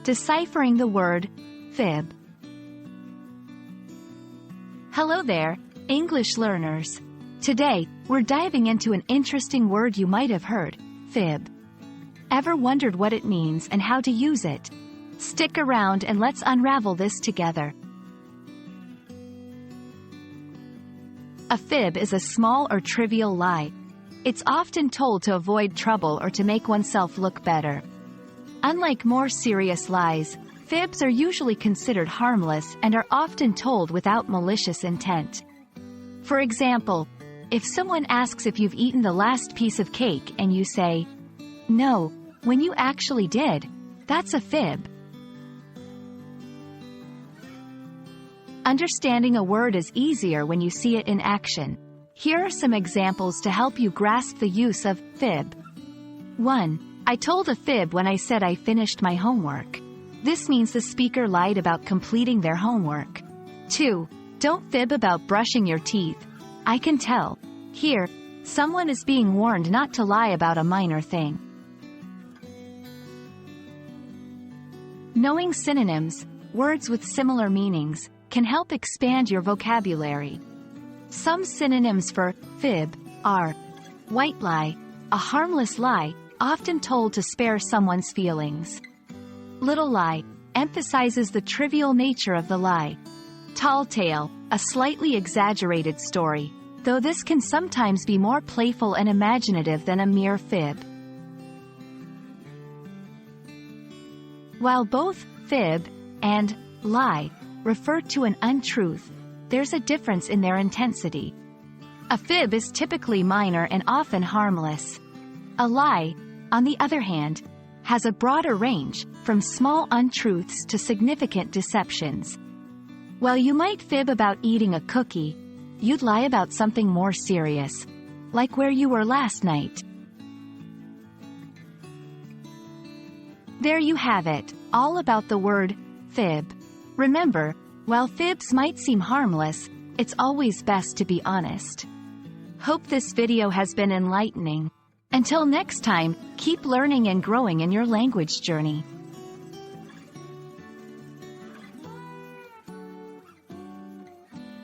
Deciphering the Word Fib. Hello there, English learners. Today, we're diving into an interesting word you might have heard, fib. Ever wondered what it means and how to use it? Stick around and let's unravel this together. A fib is a small or trivial lie. It's often told to avoid trouble or to make oneself look better. Unlike more serious lies, fibs are usually considered harmless and are often told without malicious intent. For example, if someone asks if you've eaten the last piece of cake and you say, "No," when you actually did, that's a fib. Understanding a word is easier when you see it in action. Here are some examples to help you grasp the use of fib. 1. I told a fib when I said I finished my homework. This means the speaker lied about completing their homework. 2. Don't fib about brushing your teeth. I can tell. Here, someone is being warned not to lie about a minor thing. Knowing synonyms, words with similar meanings, can help expand your vocabulary. Some synonyms for fib are white lie, a harmless lie, often told to spare someone's feelings. Little lie emphasizes the trivial nature of the lie. Tall tale, a slightly exaggerated story, though this can sometimes be more playful and imaginative than a mere fib. While both fib and lie refer to an untruth, there's a difference in their intensity. A fib is typically minor and often harmless. A lie, on the other hand, has a broader range, from small untruths to significant deceptions. While you might fib about eating a cookie, you'd lie about something more serious, like where you were last night. There you have it, all about the word fib. Remember, while fibs might seem harmless, it's always best to be honest. Hope this video has been enlightening. Until next time, keep learning and growing in your language journey.